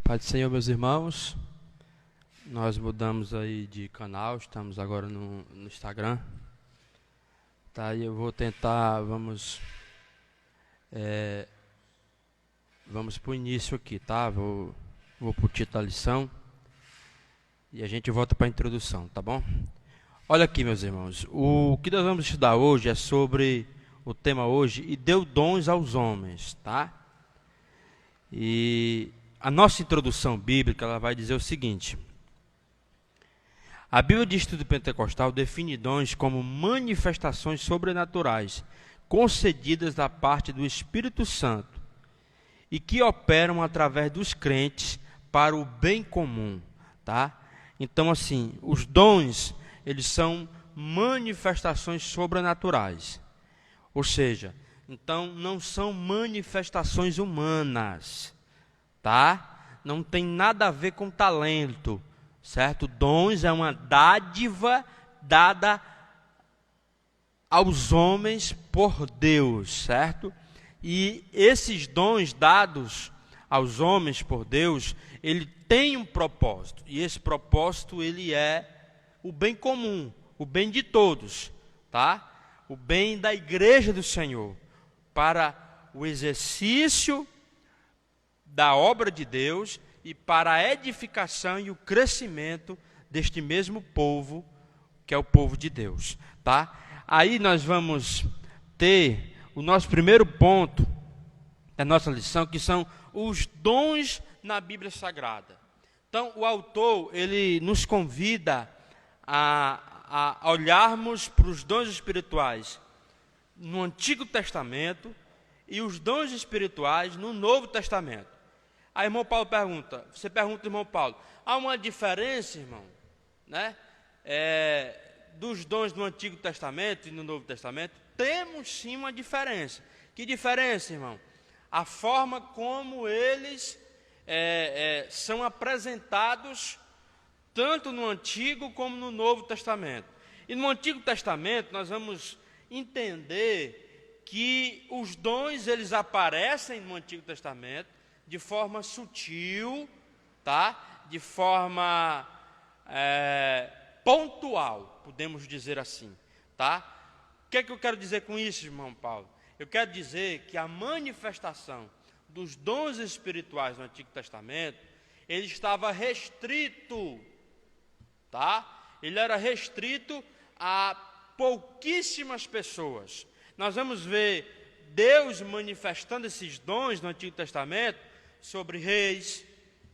Pai do Senhor, meus irmãos, nós mudamos aí de canal, estamos agora no Instagram, tá? E eu vou tentar, vamos para o início aqui, tá? Vou para o título da lição e a gente volta para a introdução, tá bom? Olha aqui, meus irmãos, o que nós vamos estudar hoje é sobre o tema hoje, e deu dons aos homens, tá? E a nossa introdução bíblica, ela vai dizer o seguinte: a Bíblia de Estudo Pentecostal define dons como manifestações sobrenaturais concedidas da parte do Espírito Santo e que operam através dos crentes para o bem comum, tá? Então, assim, os dons, eles são manifestações sobrenaturais. Ou seja, então não são manifestações humanas, tá? Não tem nada a ver com talento, certo? Dons é uma dádiva dada aos homens por Deus, certo? E esses dons dados aos homens por Deus, ele tem um propósito, e esse propósito ele é o bem comum, o bem de todos, tá? O bem da igreja do Senhor, para o exercício da obra de Deus e para a edificação e o crescimento deste mesmo povo, que é o povo de Deus, tá? Aí nós vamos ter o nosso primeiro ponto da nossa lição, que são os dons na Bíblia Sagrada. Então, o autor, ele nos convida a olharmos para os dons espirituais no Antigo Testamento e os dons espirituais no Novo Testamento. Aí, irmão Paulo pergunta, irmão Paulo, há uma diferença, irmão, né? Dos dons do Antigo Testamento e no Novo Testamento? Temos sim uma diferença. Que diferença, irmão? A forma como eles são apresentados tanto no Antigo como no Novo Testamento. E no Antigo Testamento nós vamos entender que os dons eles aparecem no Antigo Testamento de forma sutil, tá? De forma pontual, podemos dizer assim, tá? O que é que eu quero dizer com isso, irmão Paulo? Eu quero dizer que a manifestação dos dons espirituais no Antigo Testamento, ele estava restrito, tá? Ele era restrito a pouquíssimas pessoas. Nós vamos ver Deus manifestando esses dons no Antigo Testamento sobre reis,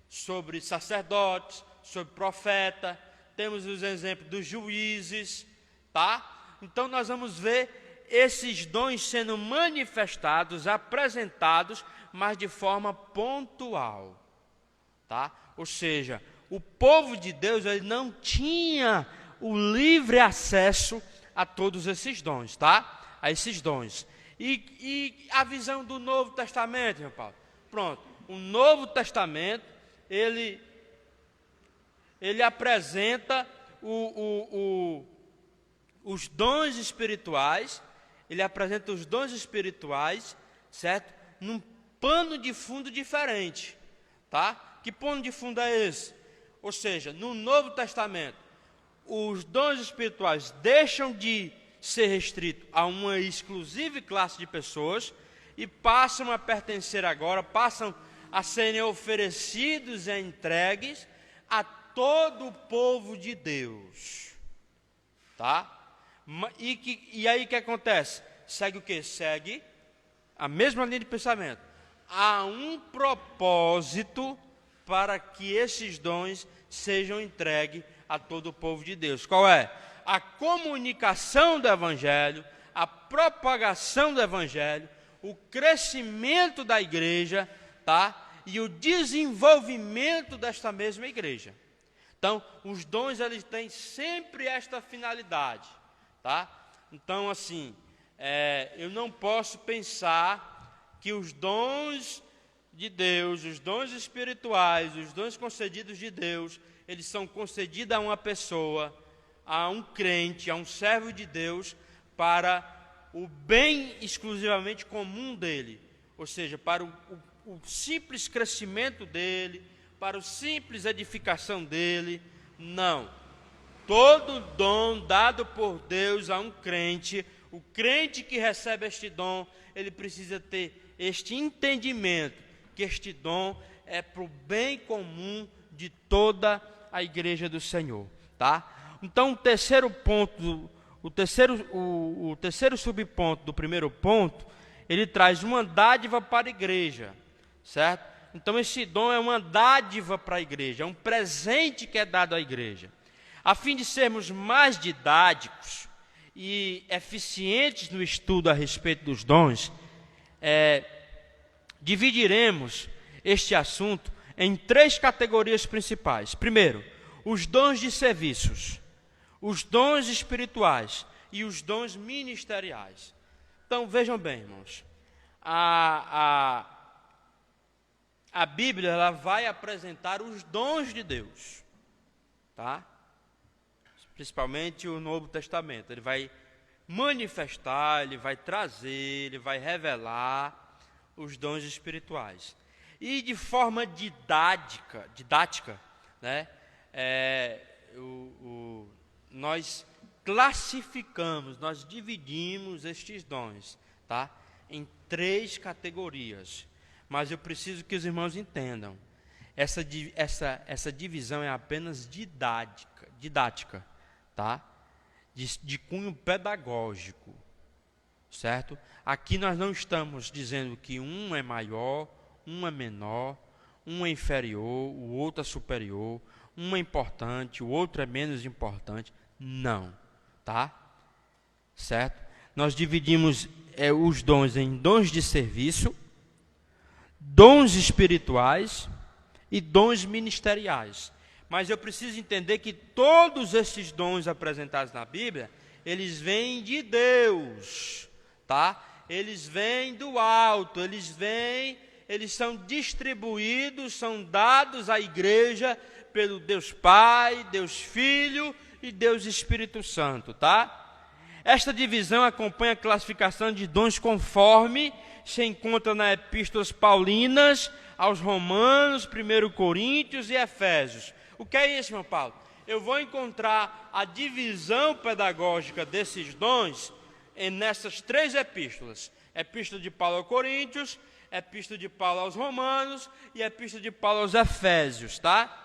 sobre sacerdotes, sobre profeta. Temos os exemplos dos juízes, tá? Então nós vamos ver esses dons sendo manifestados, apresentados, mas de forma pontual, tá? Ou seja, o povo de Deus ele não tinha o livre acesso a todos esses dons, tá? A esses dons. E a visão do Novo Testamento, meu Paulo? Pronto, o Novo Testamento, ele apresenta os dons espirituais, certo? Num pano de fundo diferente, tá? Que pano de fundo é esse? Ou seja, no Novo Testamento, os dons espirituais deixam de ser restritos a uma exclusiva classe de pessoas e passam a pertencer agora, passam a serem oferecidos e entregues a todo o povo de Deus, tá? E aí o que acontece? Segue o quê? Segue a mesma linha de pensamento. Há um propósito para que esses dons sejam entregues a todo o povo de Deus. Qual é? A comunicação do Evangelho, a propagação do Evangelho, o crescimento da igreja, tá? E o desenvolvimento desta mesma igreja. Então, os dons, eles têm sempre esta finalidade, tá? Então, assim, eu não posso pensar que os dons de Deus, os dons espirituais, os dons concedidos de Deus, eles são concedidos a uma pessoa, a um crente, a um servo de Deus, para o bem exclusivamente comum dele, ou seja, para o simples crescimento dele, para a simples edificação dele. Não. Todo dom dado por Deus a um crente, o crente que recebe este dom, ele precisa ter este entendimento, que este dom é para o bem comum de toda a igreja do Senhor, tá? Então, o terceiro ponto, o terceiro subponto do primeiro ponto, ele traz uma dádiva para a igreja, certo? Então, esse dom é uma dádiva para a igreja, é um presente que é dado à igreja. A fim de sermos mais didáticos e eficientes no estudo a respeito dos dons, dividiremos este assunto em 3 categorias principais. Primeiro, os dons de serviços, os dons espirituais e os dons ministeriais. Então, vejam bem, irmãos, a Bíblia ela vai apresentar os dons de Deus, tá? Principalmente o Novo Testamento. Ele vai manifestar, ele vai trazer, ele vai revelar os dons espirituais. E de forma didática, né? Nós classificamos, nós dividimos estes dons, tá? Em 3 categorias. Mas eu preciso que os irmãos entendam. Essa divisão é apenas didática, tá? De cunho pedagógico, certo? Aqui nós não estamos dizendo que um é maior, um é menor, um é inferior, o outro é superior, um é importante, o outro é menos importante. Não, tá? Certo? Nós dividimos os dons em dons de serviço, dons espirituais e dons ministeriais. Mas eu preciso entender que todos esses dons apresentados na Bíblia, eles vêm de Deus, tá? Eles vêm do alto, eles são distribuídos, são dados à igreja pelo Deus Pai, Deus Filho e Deus Espírito Santo, tá? Esta divisão acompanha a classificação de dons conforme se encontra nas epístolas paulinas aos Romanos, 1 Coríntios e Efésios. O que é isso, meu Paulo? Eu vou encontrar a divisão pedagógica desses dons nessas 3 epístolas. Epístola de Paulo aos Coríntios, Epístola de Paulo aos Romanos e Epístola de Paulo aos Efésios, tá?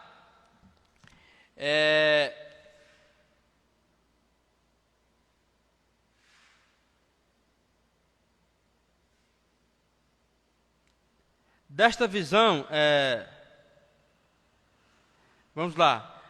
Desta visão, vamos lá,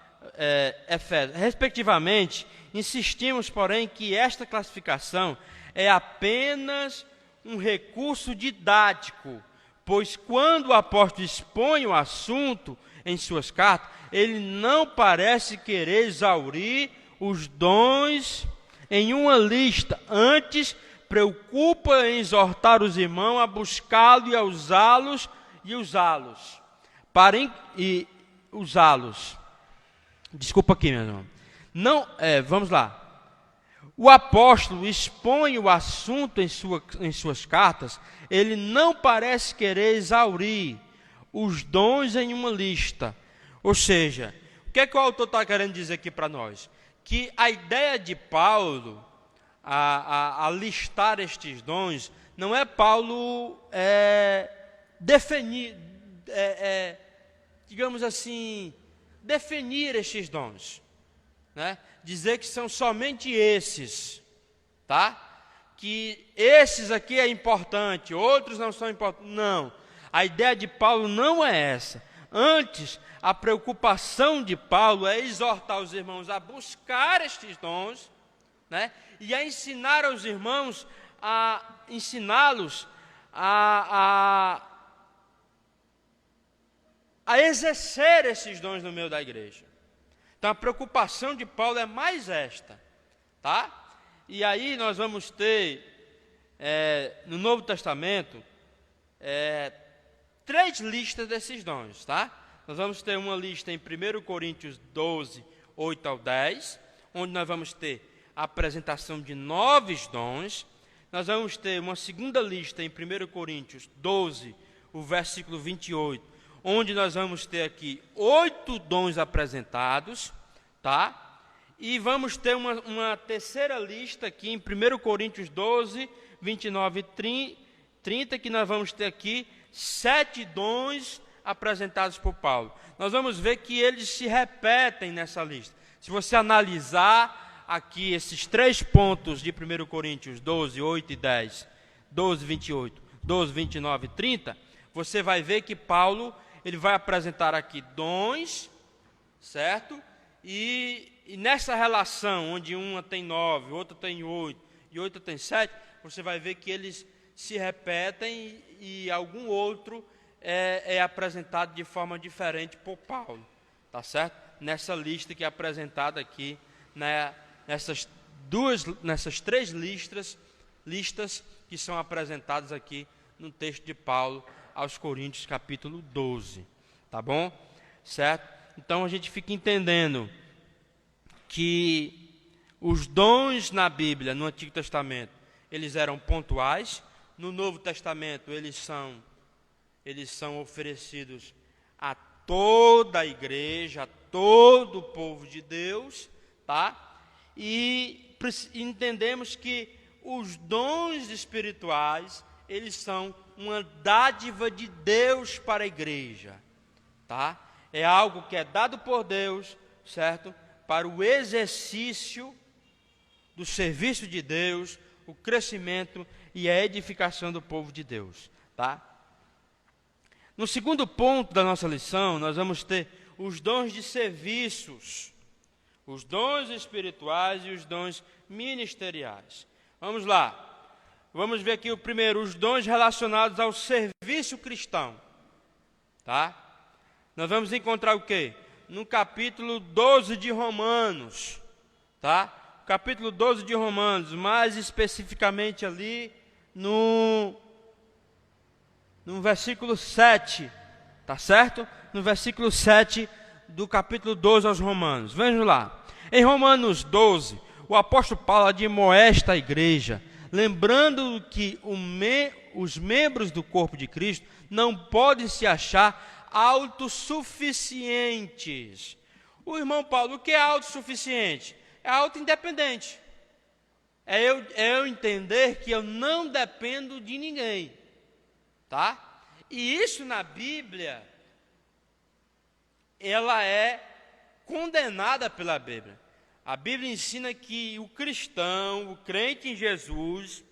Efésios. Respectivamente, insistimos, porém, que esta classificação é apenas um recurso didático, pois quando o apóstolo expõe o assunto em suas cartas, ele não parece querer exaurir os dons em uma lista, antes preocupa em exortar os irmãos a buscá-lo e a usá-los, Desculpa aqui, meu irmão. Vamos lá. O apóstolo expõe o assunto em suas cartas, ele não parece querer exaurir os dons em uma lista. Ou seja, o que é que o autor está querendo dizer aqui para nós? Que a ideia de Paulo a listar estes dons não é Paulo definir, digamos assim, definir estes dons, né? Dizer que são somente esses, tá? Que esses aqui é importante, outros não são importantes. Não, a ideia de Paulo não é essa. Antes, a preocupação de Paulo é exortar os irmãos a buscar estes dons, né? E a ensinar aos irmãos, ensiná-los a exercer esses dons no meio da igreja. Então a preocupação de Paulo é mais esta, tá? E aí nós vamos ter no Novo Testamento 3 listas desses dons, tá? Nós vamos ter uma lista em 1 Coríntios 12, 8 ao 10, onde nós vamos ter a apresentação de 9 dons. Nós vamos ter uma segunda lista em 1 Coríntios 12, o versículo 28, onde nós vamos ter aqui 8 dons apresentados, tá? E vamos ter uma terceira lista aqui em 1 Coríntios 12, 29 e 30, que nós vamos ter aqui 7 dons apresentados por Paulo. Nós vamos ver que eles se repetem nessa lista. Se você analisar aqui esses 3 pontos de 1 Coríntios 12, 8 e 10, 12, 28, 12, 29 e 30, você vai ver que Paulo ele vai apresentar aqui dons, certo? E nessa relação, onde uma tem 9, outra tem 8 e outra tem 7, você vai ver que eles se repetem e algum outro é apresentado de forma diferente por Paulo, tá certo? Nessa lista que é apresentada aqui, né, nessas 3 listas que são apresentadas aqui no texto de Paulo aos Coríntios, capítulo 12, tá bom? Certo? Então a gente fica entendendo que os dons na Bíblia, no Antigo Testamento, eles eram pontuais. No Novo Testamento, eles são oferecidos a toda a igreja, a todo o povo de Deus, tá? E entendemos que os dons espirituais, eles são uma dádiva de Deus para a igreja, tá? É algo que é dado por Deus, certo? Para o exercício do serviço de Deus, o crescimento e a edificação do povo de Deus, tá? No segundo ponto da nossa lição, nós vamos ter os dons de serviços, os dons espirituais e os dons ministeriais. Vamos lá. Vamos ver aqui o primeiro, os dons relacionados ao serviço cristão, tá? Nós vamos encontrar o quê? No capítulo 12 de Romanos, tá? Capítulo 12 de Romanos, mais especificamente ali no versículo 7, tá certo? No versículo 7 do capítulo 12 aos Romanos. Vejam lá. Em Romanos 12, o apóstolo Paulo admoesta a igreja, lembrando que os membros do corpo de Cristo não podem se achar autossuficientes. O irmão Paulo, o que é autossuficiente? É auto-independente. É eu entender que eu não dependo de ninguém, tá? E isso na Bíblia, ela é condenada pela Bíblia. A Bíblia ensina que o cristão, o crente em Jesus,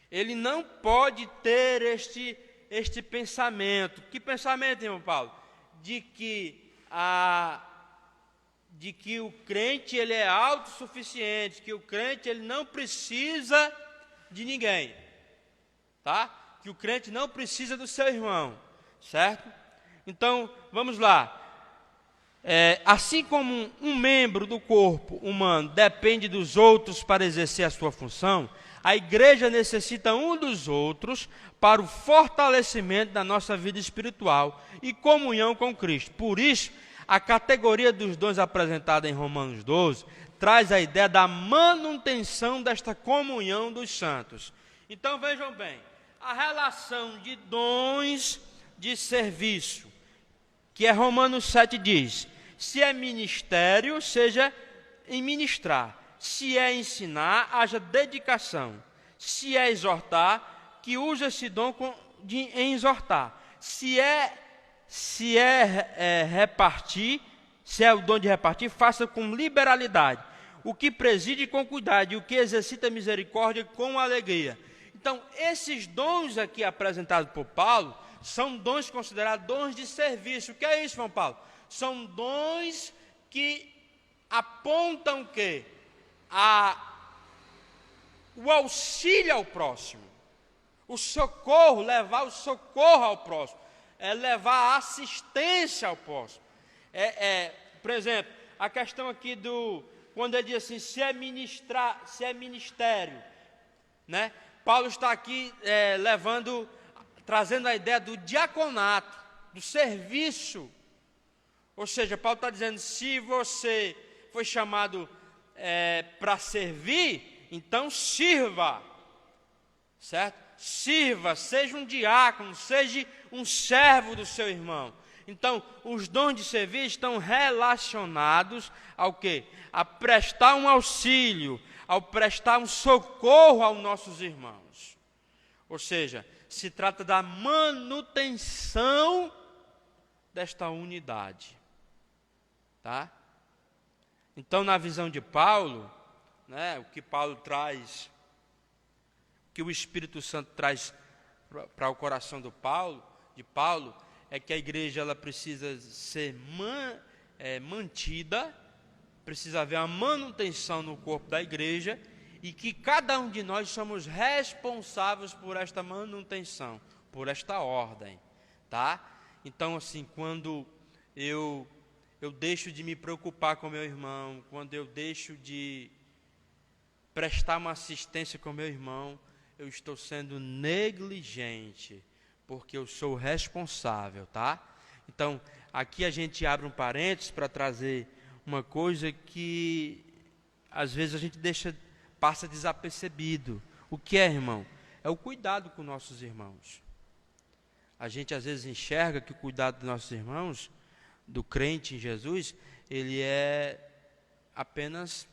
ele não pode ter este pensamento. Que pensamento, irmão Paulo? De que o crente ele é autossuficiente, que o crente ele não precisa de ninguém, tá? Que o crente não precisa do seu irmão, certo? Então, vamos lá. Assim como um membro do corpo humano depende dos outros para exercer a sua função, a igreja necessita um dos outros para o fortalecimento da nossa vida espiritual e comunhão com Cristo. Por isso, a categoria dos dons apresentada em Romanos 12 traz a ideia da manutenção desta comunhão dos santos. Então vejam bem, a relação de dons de serviço, que é Romanos 7 diz, se é ministério, seja em ministrar, se é ensinar, haja dedicação, se é exortar, que use esse dom em exortar, se é repartir, se é o dom de repartir, faça com liberalidade, o que preside com cuidado e o que exercita misericórdia com alegria. Então, esses dons aqui apresentados por Paulo, são dons considerados dons de serviço. O que é isso, João Paulo? São dons que apontam o quê? O auxílio ao próximo, o socorro, levar o socorro ao próximo, levar a assistência ao próximo. Por exemplo, a questão aqui quando ele diz assim, se é ministério, né? Paulo está aqui trazendo a ideia do diaconato, do serviço. Ou seja, Paulo está dizendo, se você foi chamado para servir, então sirva, certo? sirva, seja um diácono, seja um servo do seu irmão. Então, os dons de servir estão relacionados ao quê? A prestar um auxílio, ao prestar um socorro aos nossos irmãos. Ou seja, se trata da manutenção desta unidade. Tá? Então, na visão de Paulo, né, o que Paulo traz, o que o Espírito Santo traz para o coração de Paulo, é que a igreja ela precisa ser mantida, precisa haver uma manutenção no corpo da igreja, e que cada um de nós somos responsáveis por esta manutenção, por esta ordem, tá? Então, assim, quando eu deixo de me preocupar com meu irmão, quando eu deixo de prestar uma assistência com meu irmão, eu estou sendo negligente, porque eu sou responsável, tá? Então, aqui a gente abre um parênteses para trazer uma coisa que às vezes a gente passa desapercebido. O que é, irmão? É o cuidado com nossos irmãos. A gente às vezes enxerga que o cuidado dos nossos irmãos, do crente em Jesus, ele é apenas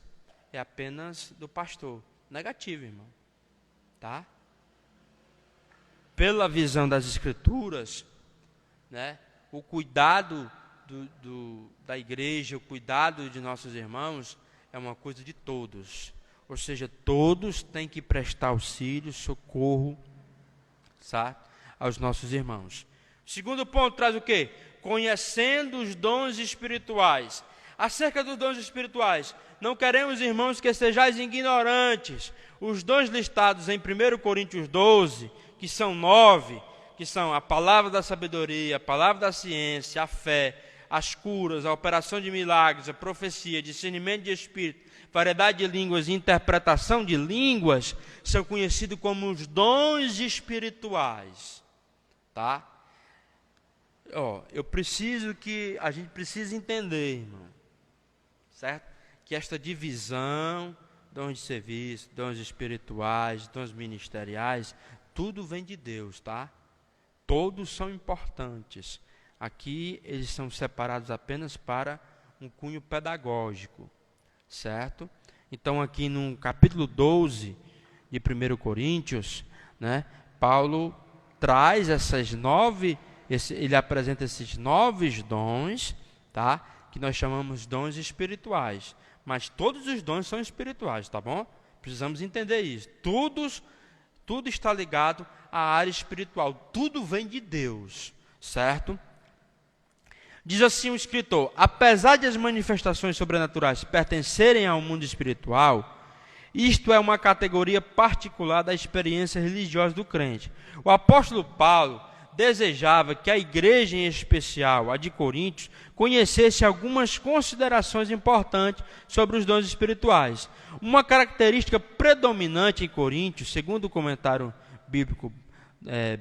do pastor. Negativo, irmão. Tá? Pela visão das Escrituras, né, o cuidado da igreja, o cuidado de nossos irmãos é uma coisa de todos. Ou seja, todos têm que prestar auxílio, socorro, sabe, aos nossos irmãos. O segundo ponto traz o quê? Conhecendo os dons espirituais. Acerca dos dons espirituais, não queremos, irmãos, que sejais ignorantes. Os dons listados em 1 Coríntios 12, que são 9, que são a palavra da sabedoria, a palavra da ciência, a fé, as curas, a operação de milagres, a profecia, discernimento de espírito, variedade de línguas e interpretação de línguas, são conhecidos como os dons espirituais. Tá? A gente precisa entender, irmão, certo? Que esta divisão, dons de serviço, dons espirituais, dons ministeriais, tudo vem de Deus, tá? Todos são importantes. Aqui eles são separados apenas para um cunho pedagógico, certo? Então aqui no capítulo 12 de 1 Coríntios, né, Paulo traz ele apresenta esses 9 dons, tá? Que nós chamamos dons espirituais. Mas todos os dons são espirituais, tá bom? Precisamos entender isso. Tudo está ligado à área espiritual. Tudo vem de Deus, certo? Diz assim o escritor: apesar de as manifestações sobrenaturais pertencerem ao mundo espiritual, isto é uma categoria particular da experiência religiosa do crente. O apóstolo Paulo desejava que a igreja, em especial a de Coríntios, conhecesse algumas considerações importantes sobre os dons espirituais. Uma característica predominante em Coríntios, segundo o comentário bíblico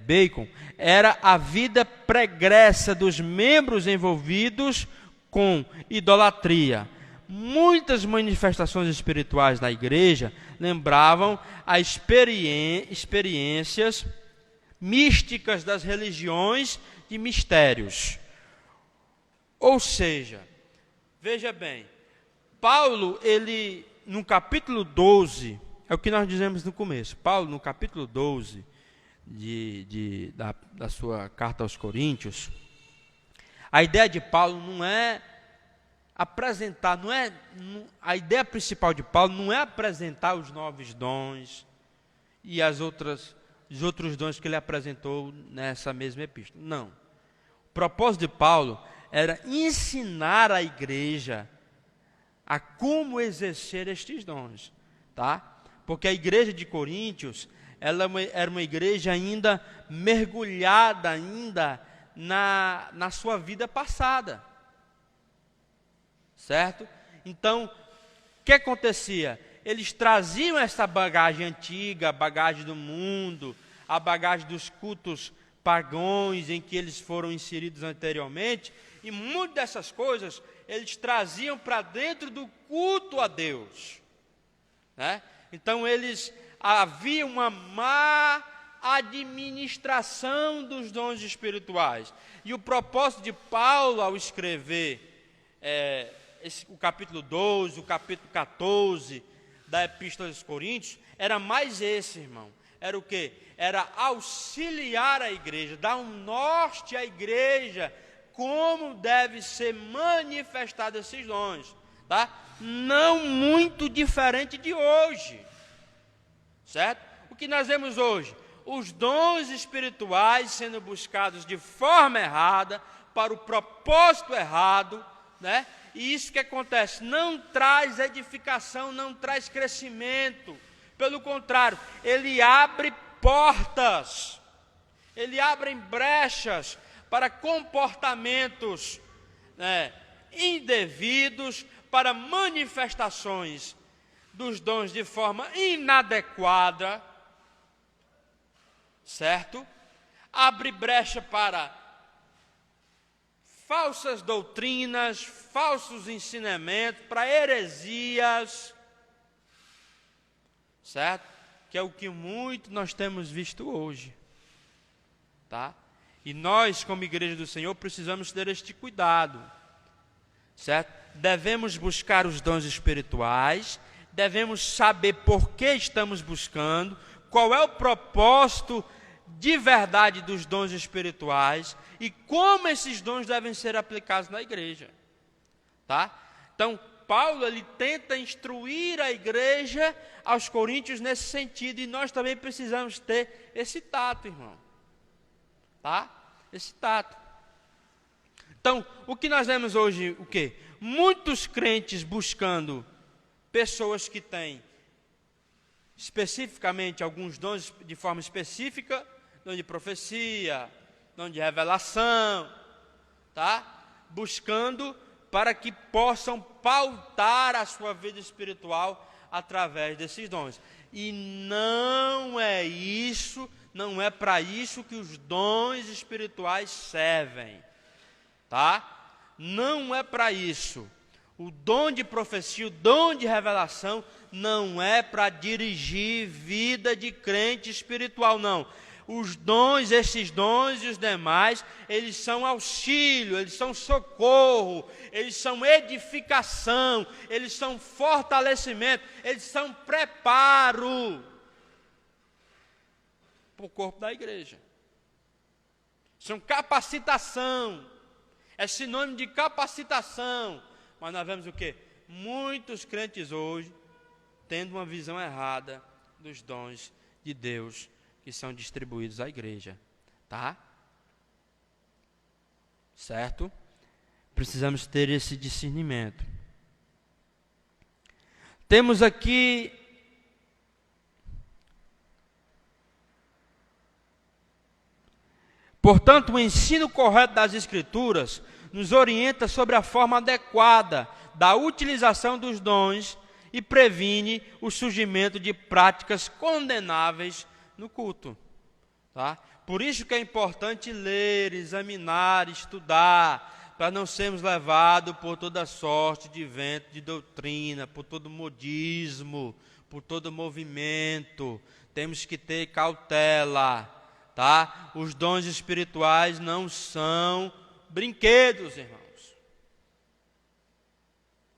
Bacon, era a vida pregressa dos membros envolvidos com idolatria. Muitas manifestações espirituais na igreja lembravam as experiências místicas das religiões de mistérios. Ou seja, veja bem, Paulo, ele no capítulo 12, é o que nós dizemos no começo, Paulo no capítulo 12 da sua carta aos Coríntios, a ideia de Paulo não é apresentar, a ideia principal de Paulo não é apresentar os 9 dons e os outros dons que ele apresentou nessa mesma epístola. Não. O propósito de Paulo era ensinar a igreja a como exercer estes dons, tá? Porque a igreja de Coríntios, ela era uma igreja ainda mergulhada na sua vida passada, certo? Então, o que acontecia? Eles traziam essa bagagem antiga, a bagagem do mundo, a bagagem dos cultos pagãos em que eles foram inseridos anteriormente, e muitas dessas coisas eles traziam para dentro do culto a Deus, né? Então havia uma má administração dos dons espirituais. E o propósito de Paulo ao escrever o capítulo 12, o capítulo 14 da Epístola aos Coríntios, era mais esse, irmão. Era o quê? Era auxiliar a igreja, dar um norte à igreja, como deve ser manifestado esses dons, tá? Não muito diferente de hoje, certo? O que nós vemos hoje? Os dons espirituais sendo buscados de forma errada, para o propósito errado, né? E isso que acontece, não traz edificação, não traz crescimento. Pelo contrário, ele abre portas, ele abre brechas para comportamentos, né, indevidos, para manifestações dos dons de forma inadequada, certo? Abre brecha para falsas doutrinas, falsos ensinamentos, para heresias, certo? Que é o que muito nós temos visto hoje, tá? E nós, como igreja do Senhor, precisamos ter este cuidado, certo? Devemos buscar os dons espirituais, devemos saber por que estamos buscando, qual é o propósito de verdade dos dons espirituais e como esses dons devem ser aplicados na igreja, tá? Então, Paulo, ele tenta instruir a igreja aos coríntios nesse sentido, e nós também precisamos ter esse tato, irmão, tá? Esse tato. Então, o que nós vemos hoje, o quê? Muitos crentes buscando pessoas que têm especificamente alguns dons de forma específica, dom de profecia, dom de revelação, tá? Buscando para que possam pautar a sua vida espiritual através desses dons. E não é isso, não é para isso que os dons espirituais servem, tá? Não é para isso. O dom de profecia, o dom de revelação, não é para dirigir vida de crente espiritual, não. Os dons, esses dons e os demais, eles são auxílio, eles são socorro, eles são edificação, eles são fortalecimento, eles são preparo para o corpo da igreja. São capacitação, é sinônimo de capacitação. Mas nós vemos o quê? Muitos crentes hoje tendo uma visão errada dos dons de Deus que são distribuídos à igreja, tá? Certo? Precisamos ter esse discernimento. Temos aqui portanto, o ensino correto das Escrituras nos orienta sobre a forma adequada da utilização dos dons e previne o surgimento de práticas condenáveis no culto, tá? Por isso que é importante ler, examinar, estudar, para não sermos levados por toda sorte de vento de doutrina, por todo modismo, por todo movimento. Temos que ter cautela, tá? Os dons espirituais não são brinquedos, irmãos,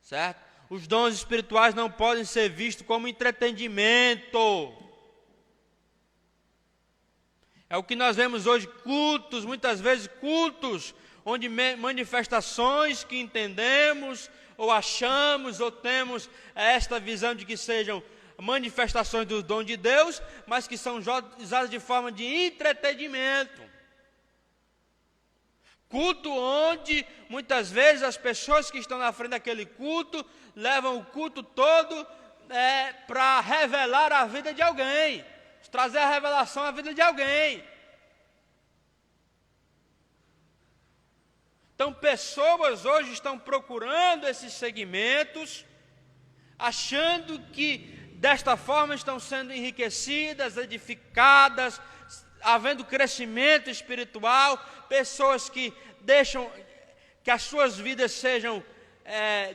certo? Os dons espirituais não podem ser vistos como entretenimento. É o que nós vemos hoje, cultos, muitas vezes cultos, onde manifestações que entendemos, ou achamos, ou temos esta visão de que sejam manifestações do dom de Deus, mas que são usadas de forma de entretenimento. Culto onde, muitas vezes, as pessoas que estão na frente daquele culto, levam o culto todo para revelar a vida de alguém, trazer a revelação à vida de alguém. Então, pessoas hoje estão procurando esses segmentos, achando que desta forma estão sendo enriquecidas, edificadas, havendo crescimento espiritual, pessoas que deixam que as suas vidas sejam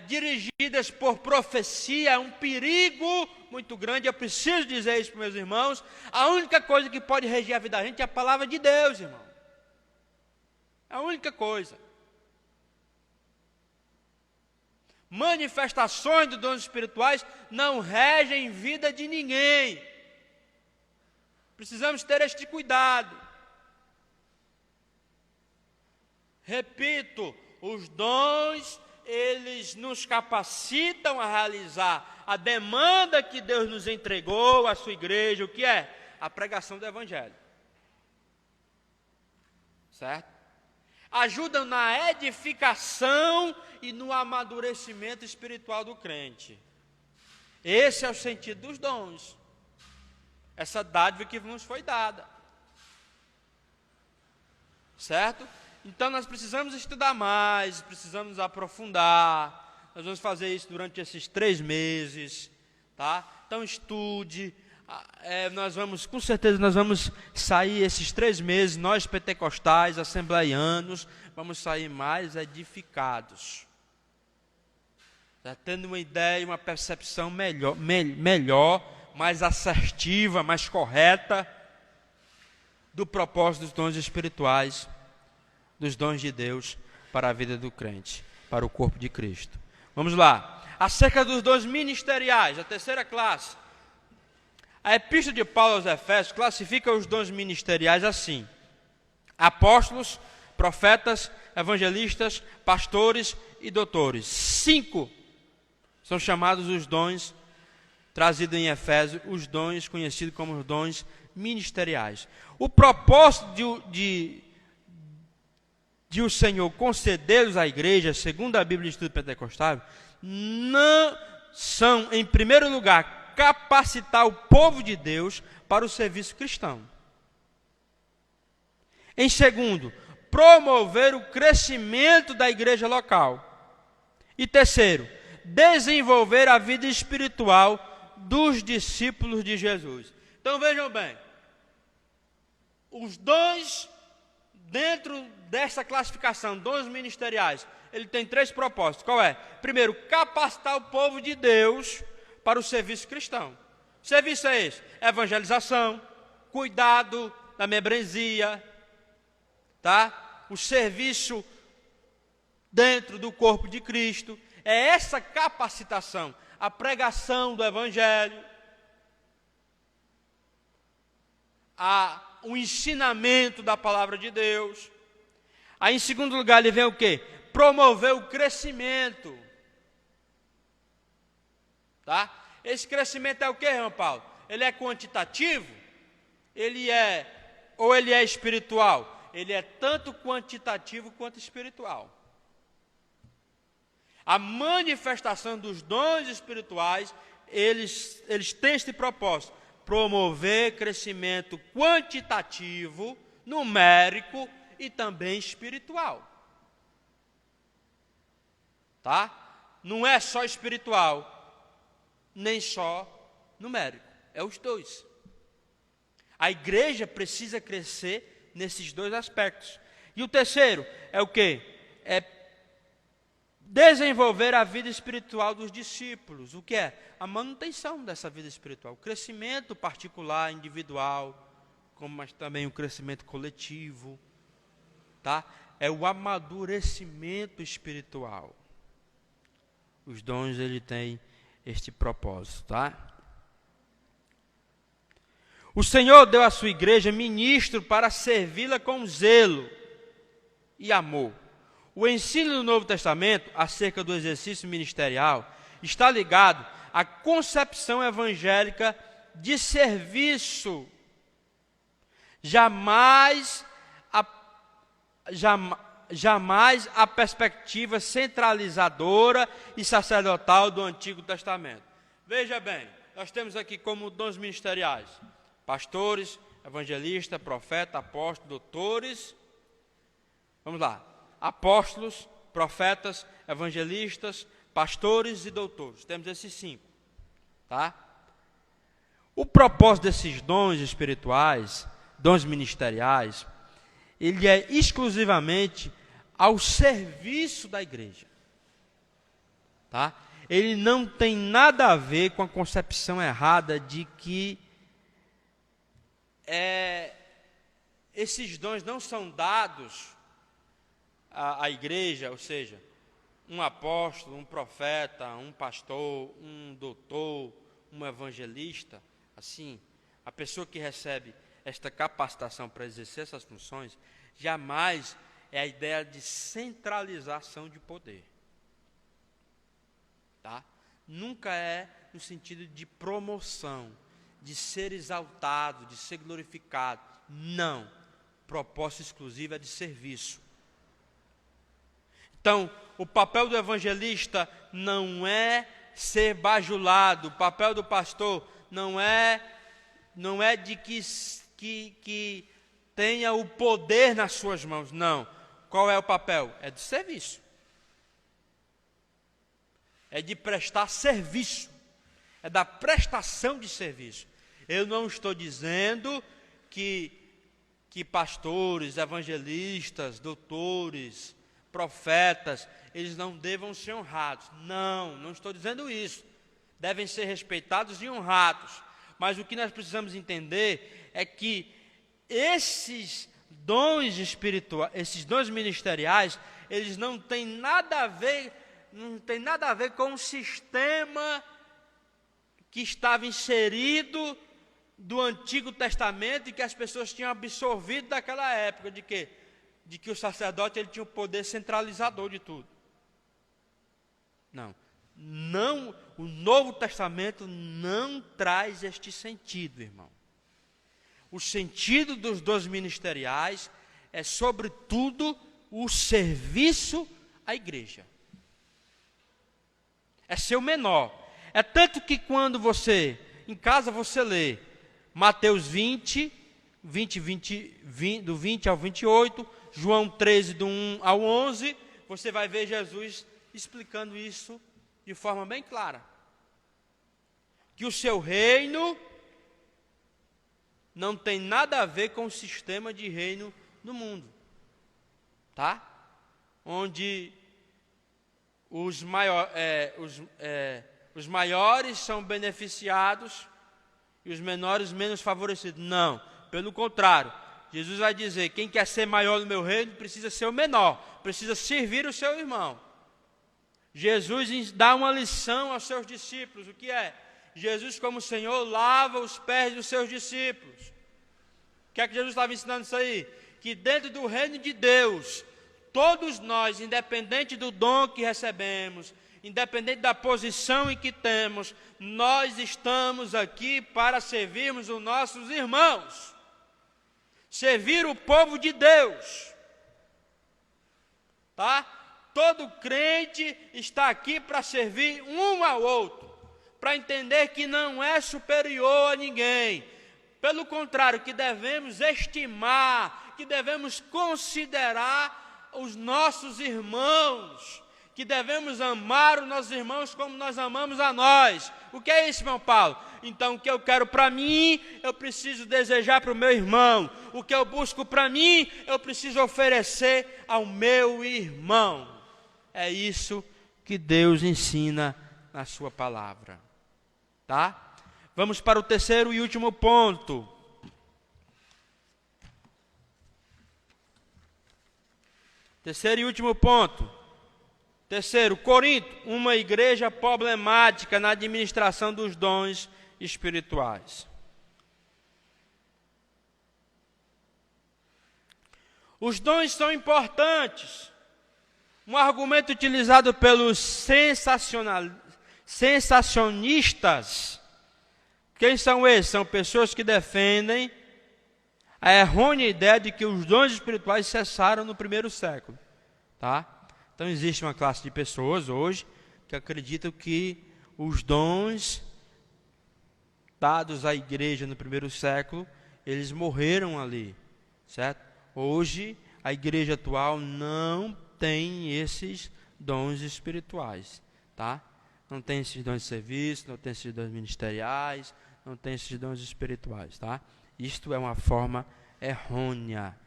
dirigidas por profecia, é um perigo muito grande. Eu preciso dizer isso para meus irmãos. A única coisa que pode reger a vida da gente é a palavra de Deus, irmão. É a única coisa. Manifestações dos dons espirituais não regem vida de ninguém. Precisamos ter este cuidado. Repito, os dons, eles nos capacitam a realizar a demanda que Deus nos entregou à sua igreja, o que é? A pregação do Evangelho. Certo? Ajudam na edificação e no amadurecimento espiritual do crente. Esse é o sentido dos dons. Essa dádiva que nos foi dada. Certo? Então nós precisamos estudar mais, precisamos aprofundar. Nós vamos fazer isso durante esses 3 meses. Tá? Então estude. Com certeza nós vamos sair esses 3 meses, nós pentecostais, assembleianos, vamos sair mais edificados, tendo uma ideia, uma percepção melhor, mais assertiva, mais correta do propósito dos dons espirituais, dos dons de Deus para a vida do crente, para o corpo de Cristo. Vamos lá, acerca dos dons ministeriais, a terceira classe. A epístola de Paulo aos Efésios classifica os dons ministeriais assim: apóstolos, profetas, evangelistas, pastores e doutores. 5 são chamados os dons trazidos em Efésios, os dons conhecidos como os dons ministeriais. O propósito de o Senhor concedê-los à igreja, segundo a Bíblia de Estudo Pentecostal, não são, em primeiro lugar, capacitar o povo de Deus para o serviço cristão. Em segundo, promover o crescimento da igreja local. E terceiro, desenvolver a vida espiritual dos discípulos de Jesus. Então vejam bem, os dons dentro dessa classificação, dons ministeriais, ele tem 3 propósitos. Qual é? Primeiro, capacitar o povo de Deus para o serviço cristão. O serviço é esse: evangelização, cuidado da membresia, tá? O serviço dentro do corpo de Cristo. É essa capacitação, a pregação do Evangelho, o ensinamento da palavra de Deus. Aí, em segundo lugar, ele vem o quê? Promover o crescimento. Tá? Esse crescimento é o que, irmão Paulo? Ele é quantitativo? Ele é espiritual? Ele é tanto quantitativo quanto espiritual. A manifestação dos dons espirituais, eles têm este propósito: promover crescimento quantitativo, numérico e também espiritual. Tá? Não é só espiritual, nem só numérico, é os 2. A igreja precisa crescer nesses 2 aspectos. E o terceiro é o quê? É desenvolver a vida espiritual dos discípulos. O que é? A manutenção dessa vida espiritual, o crescimento particular, individual, mas também o crescimento coletivo, tá? É o amadurecimento espiritual. Os dons, ele tem este propósito, tá? O Senhor deu à sua igreja ministro para servi-la com zelo e amor. O ensino do Novo Testamento acerca do exercício ministerial está ligado à concepção evangélica de serviço. Jamais a perspectiva centralizadora e sacerdotal do Antigo Testamento. Veja bem, nós temos aqui como dons ministeriais: pastores, evangelistas, profetas, apóstolos, doutores. Vamos lá: apóstolos, profetas, evangelistas, pastores e doutores. Temos esses 5, tá? O propósito desses dons espirituais, dons ministeriais, ele é exclusivamente ao serviço da igreja. tá? Ele não tem nada a ver com a concepção errada de que esses dons não são dados à igreja, ou seja, um apóstolo, um profeta, um pastor, um doutor, um evangelista, assim, a pessoa que recebe esta capacitação para exercer essas funções, jamais é a ideia de centralização de poder. Tá? Nunca é no sentido de promoção, de ser exaltado, de ser glorificado. Não. Propósito exclusivo é de serviço. Então, o papel do evangelista não é ser bajulado, o papel do pastor não é de que tenha o poder nas suas mãos, não. Qual é o papel? É de serviço. É de prestar serviço, é da prestação de serviço. Eu não estou dizendo que pastores, evangelistas, doutores, profetas, eles não devam ser honrados. Não estou dizendo isso. Devem ser respeitados e honrados. Mas o que nós precisamos entender é que esses dons espirituais, esses dons ministeriais, eles não têm nada a ver com o sistema que estava inserido do Antigo Testamento e que as pessoas tinham absorvido daquela época, de que o sacerdote ele tinha o poder centralizador de tudo. Não, o Novo Testamento não traz este sentido, irmão. O sentido dos dons ministeriais é, sobretudo, o serviço à igreja. É ser o menor. É tanto que quando você, em casa você lê Mateus 20, do 20 ao 28, João 13, do 1 ao 11, você vai ver Jesus explicando isso de forma bem clara. Que o seu reino não tem nada a ver com o sistema de reino no mundo. Tá? Onde os maiores são beneficiados e os menores menos favorecidos. Não, pelo contrário. Jesus vai dizer, quem quer ser maior no meu reino precisa ser o menor, precisa servir o seu irmão. Jesus dá uma lição aos seus discípulos, o que é? Jesus, como Senhor, lava os pés dos seus discípulos. O que é que Jesus estava ensinando isso aí? Que dentro do reino de Deus, todos nós, independente do dom que recebemos, independente da posição em que temos, nós estamos aqui para servirmos os nossos irmãos. Servir o povo de Deus. Tá? Todo crente está aqui para servir um ao outro, para entender que não é superior a ninguém. Pelo contrário, que devemos estimar, que devemos considerar os nossos irmãos, que devemos amar os nossos irmãos como nós amamos a nós. O que é isso, irmão Paulo? Então, o que eu quero para mim, eu preciso desejar para o meu irmão. O que eu busco para mim, eu preciso oferecer ao meu irmão. É isso que Deus ensina na sua palavra. Tá? Vamos para o terceiro e último ponto. Terceiro e último ponto. Terceiro, Corinto, uma igreja problemática na administração dos dons espirituais. Os dons são importantes. Um argumento utilizado pelos sensacionistas. Quem são esses? São pessoas que defendem a errônea ideia de que os dons espirituais cessaram no primeiro século. Tá? Então existe uma classe de pessoas hoje que acreditam que os dons dados à igreja no primeiro século, eles morreram ali, certo? Hoje, a igreja atual não tem esses dons espirituais, tá? Não tem esses dons de serviço, não tem esses dons ministeriais, não tem esses dons espirituais, tá? Isto é uma forma errônea.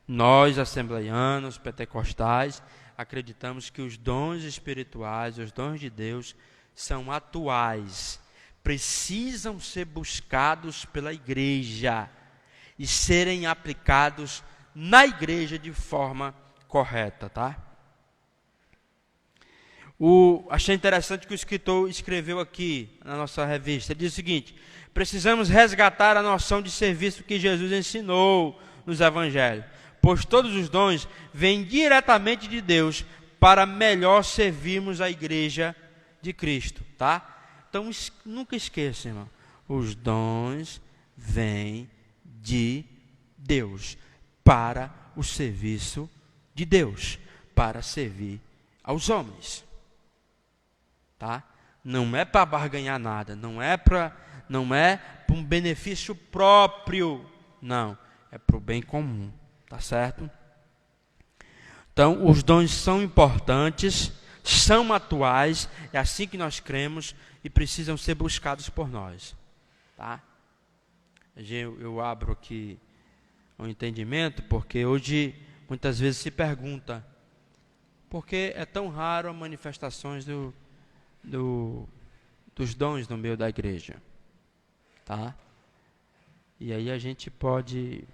Nós, assembleianos, pentecostais, acreditamos que os dons espirituais, os dons de Deus, são atuais, precisam ser buscados pela igreja e serem aplicados na igreja de forma correta, tá? Achei interessante que o escritor escreveu aqui na nossa revista. Ele diz o seguinte: precisamos resgatar a noção de serviço que Jesus ensinou nos evangelhos, pois todos os dons vêm diretamente de Deus para melhor servirmos a igreja de Cristo, tá? Então, nunca esqueça, irmão, os dons vêm de Deus para o serviço de Deus, para servir aos homens, tá? Não é para barganhar nada, não é para um benefício próprio, não, é para o bem comum, tá certo? Então, os dons são importantes, são atuais, é assim que nós cremos e precisam ser buscados por nós, tá? Eu abro aqui um entendimento, porque hoje muitas vezes se pergunta por que é tão raro as manifestações dos dons no meio da igreja, tá? E aí a gente pode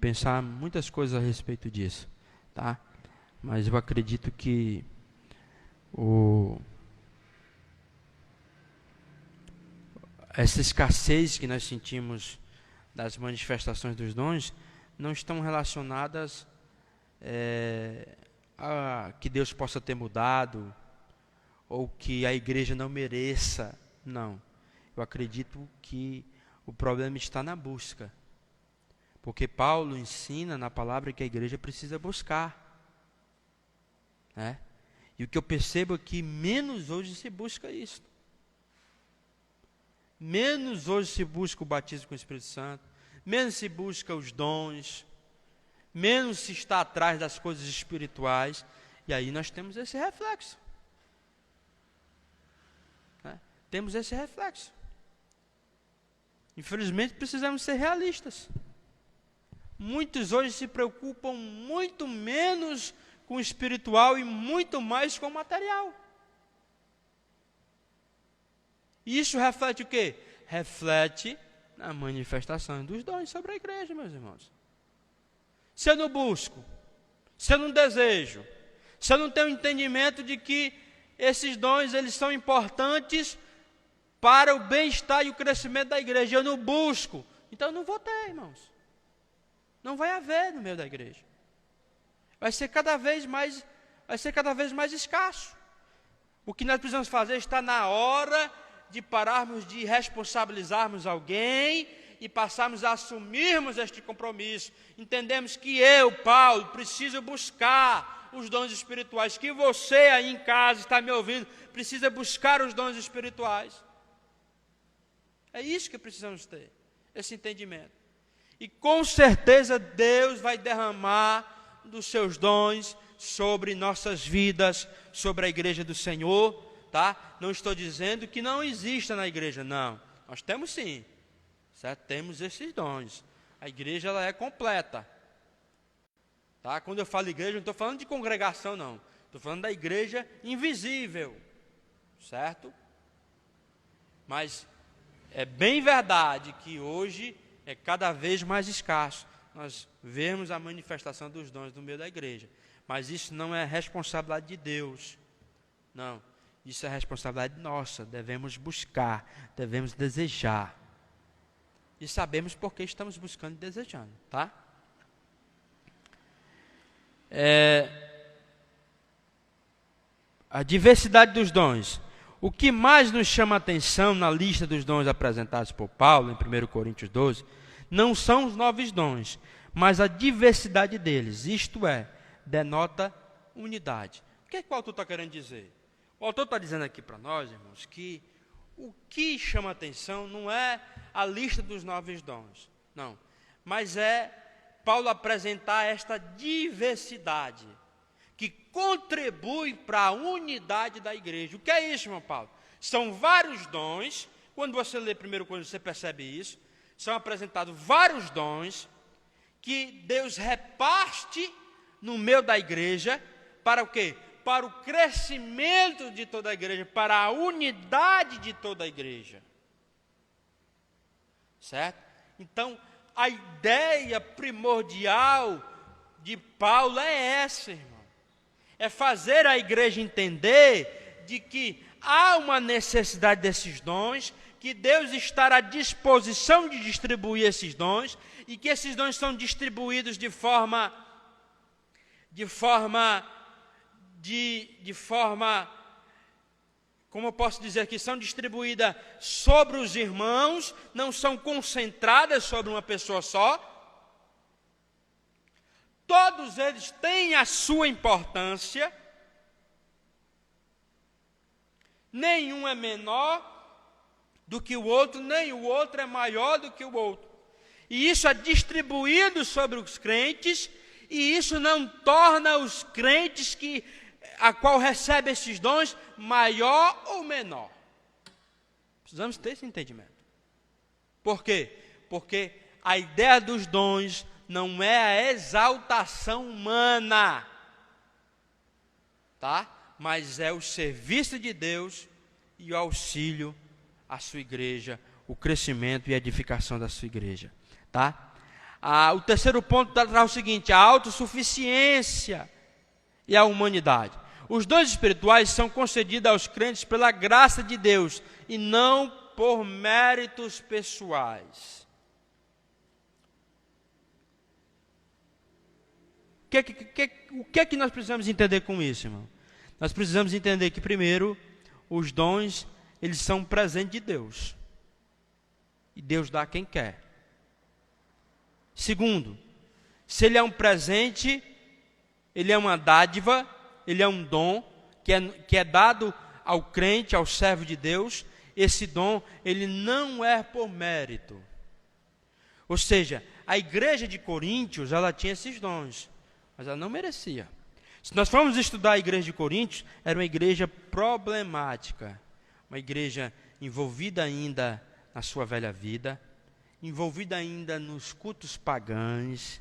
pensar muitas coisas a respeito disso, tá? Mas eu acredito que essa escassez que nós sentimos das manifestações dos dons não estão relacionadas a que Deus possa ter mudado ou que a igreja não mereça. Não. Eu acredito que o problema está na busca. Porque Paulo ensina na palavra que a igreja precisa buscar, né? E o que eu percebo é que menos hoje se busca isso. Menos hoje se busca o batismo com o Espírito Santo, menos se busca os dons, menos se está atrás das coisas espirituais, e aí nós temos esse reflexo, né? Temos esse reflexo. Infelizmente precisamos ser realistas. Muitos hoje se preocupam muito menos com o espiritual e muito mais com o material. Isso reflete o quê? Reflete na manifestação dos dons sobre a igreja, meus irmãos. Se eu não busco, se eu não desejo, se eu não tenho entendimento de que esses dons eles são importantes para o bem-estar e o crescimento da igreja, eu não busco, então eu não vou ter, irmãos. Não vai haver no meio da igreja. Vai ser cada vez mais escasso. O que nós precisamos fazer está na hora de pararmos de responsabilizarmos alguém e passarmos a assumirmos este compromisso. Entendemos que eu, Paulo, preciso buscar os dons espirituais, que você aí em casa está me ouvindo, precisa buscar os dons espirituais. É isso que precisamos ter, esse entendimento. E com certeza Deus vai derramar dos seus dons sobre nossas vidas, sobre a igreja do Senhor, tá? Não estou dizendo que não exista na igreja, não. Nós temos sim, certo? Temos esses dons. A igreja ela é completa, tá? Quando eu falo igreja, não estou falando de congregação, não. Estou falando da igreja invisível, certo? Mas é bem verdade que hoje é cada vez mais escasso nós vemos a manifestação dos dons no meio da igreja. Mas isso não é responsabilidade de Deus. Não. Isso é responsabilidade nossa. Devemos buscar, devemos desejar. E sabemos por que estamos buscando e desejando, tá? A diversidade dos dons. O que mais nos chama a atenção na lista dos dons apresentados por Paulo, em 1 Coríntios 12, não são os novos dons, mas a diversidade deles. Isto é, denota unidade. O que é que o autor está querendo dizer? O autor está dizendo aqui para nós, irmãos, que o que chama a atenção não é a lista dos novos dons, não, mas é Paulo apresentar esta diversidade que contribui para a unidade da igreja. O que é isso, irmão Paulo? São vários dons. Quando você lê 1 Coríntios, você percebe isso. São apresentados vários dons que Deus reparte no meio da igreja, para o quê? Para o crescimento de toda a igreja, para a unidade de toda a igreja. Certo? Então, a ideia primordial de Paulo é essa, irmão. É fazer a igreja entender de que há uma necessidade desses dons, que Deus está à disposição de distribuir esses dons, e que esses dons são distribuídos de forma como eu posso dizer, que são distribuídas sobre os irmãos, não são concentradas sobre uma pessoa só. Todos eles têm a sua importância, nenhum é menor do que o outro, nem o outro é maior do que o outro. E isso é distribuído sobre os crentes, e isso não torna os crentes a qual recebe esses dons maior ou menor. Precisamos ter esse entendimento. Por quê? Porque a ideia dos dons não é a exaltação humana, tá? Mas é o serviço de Deus e o auxílio à sua igreja, o crescimento e a edificação da sua igreja, tá? O terceiro ponto traz o seguinte: a autossuficiência e a humanidade. Os dons espirituais são concedidos aos crentes pela graça de Deus e não por méritos pessoais. O que é que nós precisamos entender com isso, irmão? Nós precisamos entender que, primeiro, os dons, eles são um presente de Deus. E Deus dá a quem quer. Segundo, se ele é um presente, ele é uma dádiva, ele é um dom que é dado ao crente, ao servo de Deus. Esse dom, ele não é por mérito. Ou seja, a igreja de Coríntios, ela tinha esses dons, mas ela não merecia. Se nós formos estudar a igreja de Coríntios, era uma igreja problemática, uma igreja envolvida ainda na sua velha vida, envolvida ainda nos cultos pagãos.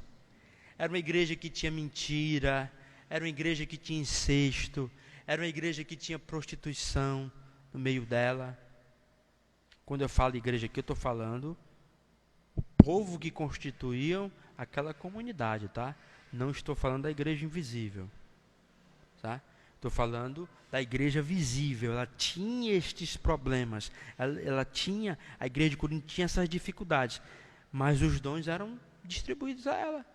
Era uma igreja que tinha mentira, era uma igreja que tinha incesto, era uma igreja que tinha prostituição no meio dela. Quando eu falo igreja aqui, eu estou falando o povo que constituíam aquela comunidade, tá? Não estou falando da igreja invisível, tá? Estou falando da igreja visível. Ela tinha estes problemas, a igreja de Corinto tinha essas dificuldades, mas os dons eram distribuídos a ela,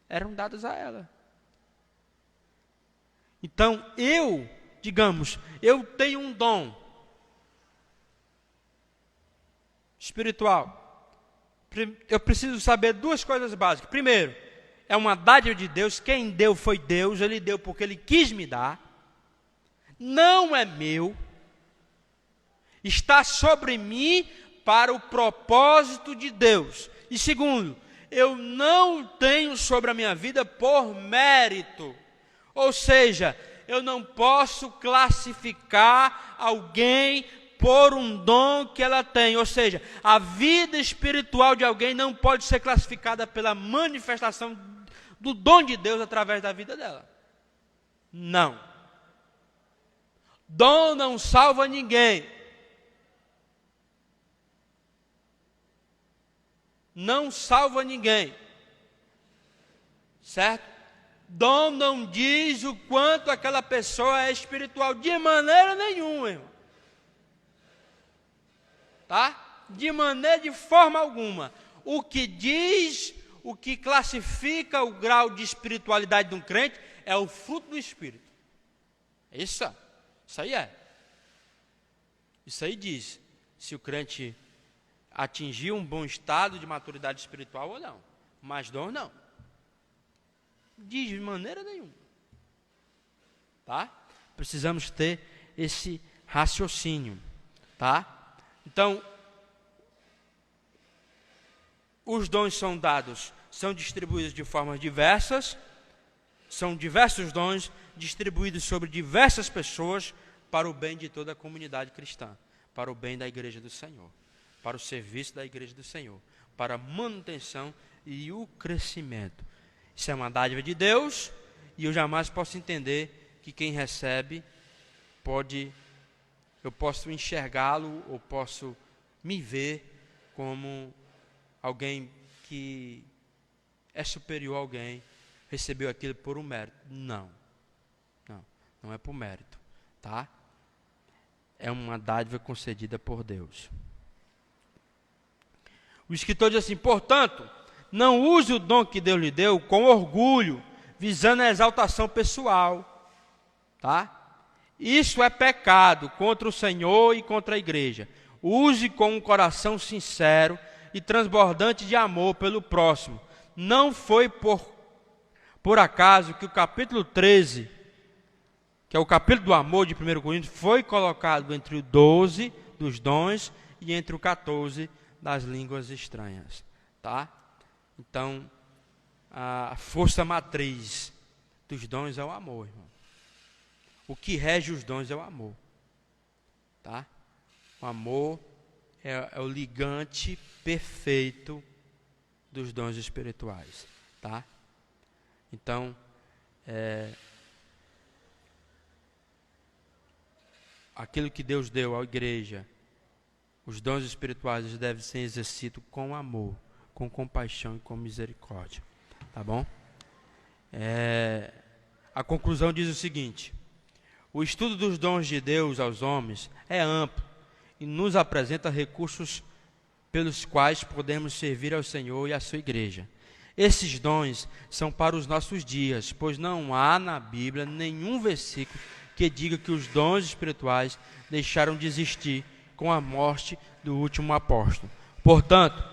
eram dados a ela. Então, eu tenho um dom espiritual. Eu preciso saber duas coisas básicas. Primeiro, é uma dádiva de Deus. Quem deu foi Deus. Ele deu porque Ele quis me dar. Não é meu. Está sobre mim para o propósito de Deus. E segundo, eu não tenho sobre a minha vida por mérito. Ou seja, eu não posso classificar alguém por um dom que ela tem. Ou seja, a vida espiritual de alguém não pode ser classificada pela manifestação do dom de Deus através da vida dela. Não. Dom não salva ninguém. Não salva ninguém. Certo? Dom não diz o quanto aquela pessoa é espiritual, de maneira nenhuma, irmão. Tá? De forma alguma. O que diz, o que classifica o grau de espiritualidade de um crente é o fruto do Espírito. Isso aí é. Isso aí diz se o crente atingiu um bom estado de maturidade espiritual ou não. Mas dom não. Diz de maneira nenhuma. Tá? Precisamos ter esse raciocínio. Tá? Então, os dons são distribuídos de formas diversas. São diversos dons distribuídos sobre diversas pessoas para o bem de toda a comunidade cristã, para o bem da igreja do Senhor, para o serviço da igreja do Senhor, para a manutenção e o crescimento. Isso é uma dádiva de Deus, e eu jamais posso entender que quem recebe eu posso enxergá-lo, ou posso me ver como alguém que é superior a alguém, recebeu aquilo por um mérito. Não é por mérito, tá? É uma dádiva concedida por Deus. O escritor diz assim: portanto, não use o dom que Deus lhe deu com orgulho, visando a exaltação pessoal, tá? Isso é pecado contra o Senhor e contra a igreja. Use com um coração sincero e transbordante de amor pelo próximo. Não foi por acaso que o capítulo 13, que é o capítulo do amor de 1 Coríntios, foi colocado entre o 12 dos dons e entre o 14 das línguas estranhas, tá? Então, a força matriz dos dons é o amor, irmão. O que rege os dons é o amor, tá? O amor é o ligante perfeito dos dons espirituais, tá? Então, aquilo que Deus deu à igreja, os dons espirituais devem ser exercidos com amor, com compaixão e com misericórdia, tá bom? A conclusão diz o seguinte: o estudo dos dons de Deus aos homens é amplo e nos apresenta recursos pelos quais podemos servir ao Senhor e à sua igreja. Esses dons são para os nossos dias, pois não há na Bíblia nenhum versículo que diga que os dons espirituais deixaram de existir com a morte do último apóstolo. Portanto,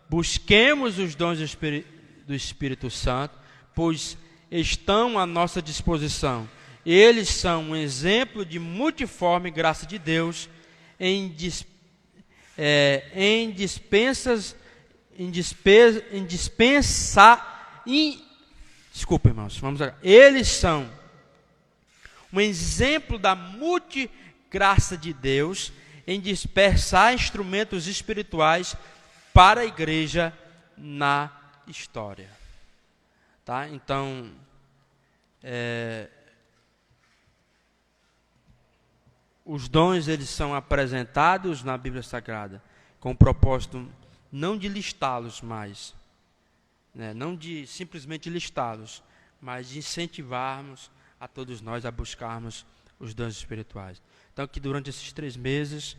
busquemos os dons do Espírito Santo, pois estão à nossa disposição. Eles são um exemplo de multiforme graça de Deus desculpa, irmãos, vamos agora. Eles são um exemplo da multigraça de Deus em dispersar instrumentos espirituais para a igreja na história, tá? Então, os dons, eles são apresentados na Bíblia Sagrada com o propósito não de listá-los mais, né? Não de simplesmente listá-los, mas de incentivarmos a todos nós a buscarmos os dons espirituais. Então, que durante esses 3 meses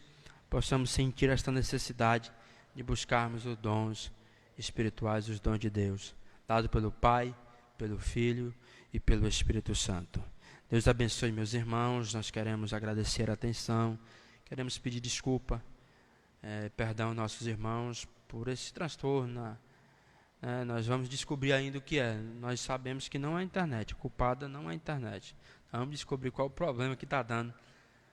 possamos sentir esta necessidade de buscarmos os dons espirituais, os dons de Deus, dado pelo Pai, pelo Filho e pelo Espírito Santo. Deus abençoe meus irmãos. Nós queremos agradecer a atenção, queremos pedir desculpa, perdão aos nossos irmãos por esse transtorno. Nós vamos descobrir ainda o que é. Nós sabemos que não é a internet, a culpada não é a internet. Nós vamos descobrir qual o problema que está dando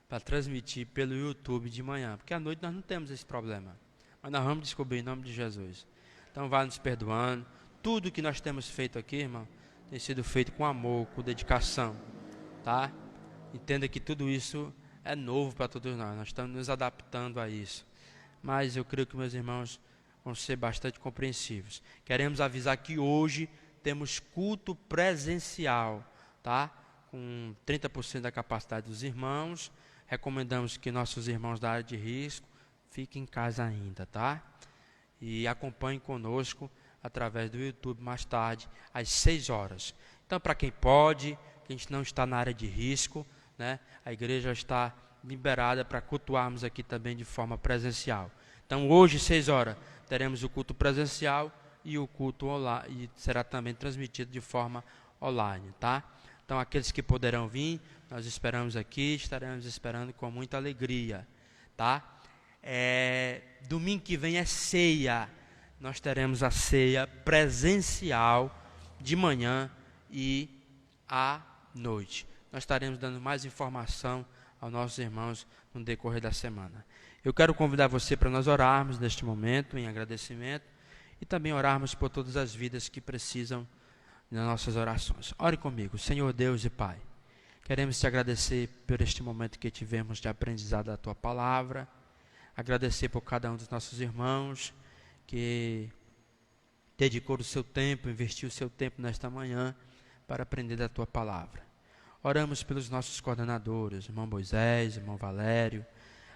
para transmitir pelo YouTube de manhã, porque à noite nós não temos esse problema, mas nós vamos descobrir em nome de Jesus. Então vá nos perdoando. Tudo que nós temos feito aqui, irmão, tem sido feito com amor, com dedicação, tá? Entenda que tudo isso é novo para todos nós. Nós estamos nos adaptando a isso, mas eu creio que meus irmãos vão ser bastante compreensivos. Queremos avisar que hoje temos culto presencial, tá? Com 30% da capacidade dos irmãos. Recomendamos que nossos irmãos da área de risco fiquem em casa ainda, tá? E acompanhem conosco através do YouTube mais tarde, às 6 horas. Então, para quem pode, que a gente não está na área de risco, né? A igreja está liberada para cultuarmos aqui também de forma presencial. Então, hoje, 6 horas, teremos o culto presencial e o culto online, e será também transmitido de forma online, tá? Então, aqueles que poderão vir, nós esperamos aqui, estaremos esperando com muita alegria, tá? Domingo que vem é ceia. Nós teremos a ceia presencial de manhã e à noite. Nós estaremos dando mais informação aos nossos irmãos no decorrer da semana. Eu quero convidar você para nós orarmos neste momento em agradecimento e também orarmos por todas as vidas que precisam das nossas orações. Ore comigo. Senhor Deus e Pai, queremos te agradecer por este momento que tivemos de aprendizado da Tua Palavra, agradecer por cada um dos nossos irmãos que dedicou o seu tempo, investiu o seu tempo nesta manhã para aprender da tua palavra. Oramos pelos nossos coordenadores, irmão Moisés, irmão Valério,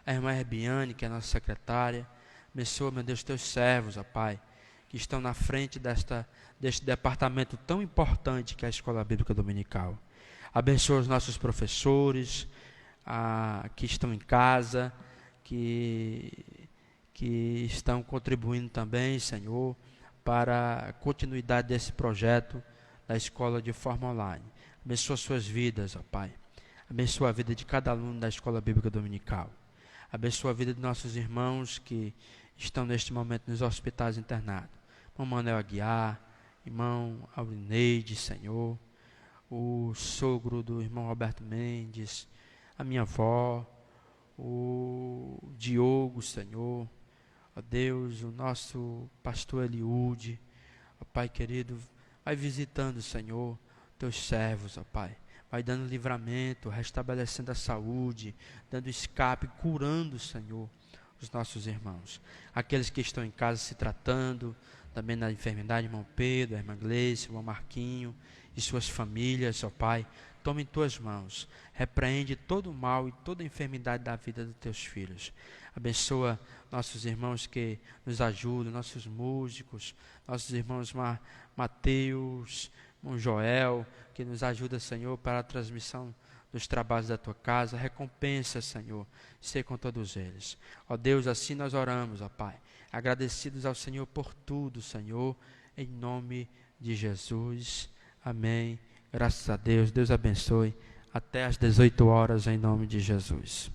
a irmã Herbiane, que é a nossa secretária. Abençoa, meu Deus, teus servos, ó Pai, que estão na frente deste departamento tão importante que é a Escola Bíblica Dominical. Abençoa os nossos professores, que estão em casa, que estão contribuindo também, Senhor, para a continuidade desse projeto da escola de forma online. Abençoa suas vidas, ó Pai. Abençoa a vida de cada aluno da Escola Bíblica Dominical. Abençoa a vida de nossos irmãos que estão neste momento nos hospitais internados. Irmão Manuel Aguiar, irmão Aurineide, Senhor, o sogro do irmão Roberto Mendes, a minha avó, o Diogo, Senhor, ó Deus, o nosso pastor Eliúde, ó Pai querido, vai visitando, Senhor, teus servos, ó Pai, vai dando livramento, restabelecendo a saúde, dando escape, curando, Senhor, os nossos irmãos, aqueles que estão em casa se tratando, também na enfermidade, irmão Pedro, a irmã Gleice, o irmão Marquinho e suas famílias, ó Pai, toma em tuas mãos, repreende todo o mal e toda a enfermidade da vida dos teus filhos. Abençoa nossos irmãos que nos ajudam, nossos músicos, nossos irmãos Mateus, irmão Joel, que nos ajuda, Senhor, para a transmissão dos trabalhos da tua casa. Recompensa, Senhor, ser com todos eles. Ó Deus, assim nós oramos, ó Pai, agradecidos ao Senhor por tudo, Senhor, em nome de Jesus. Amém. Graças a Deus. Deus abençoe. Até às 18 horas, em nome de Jesus.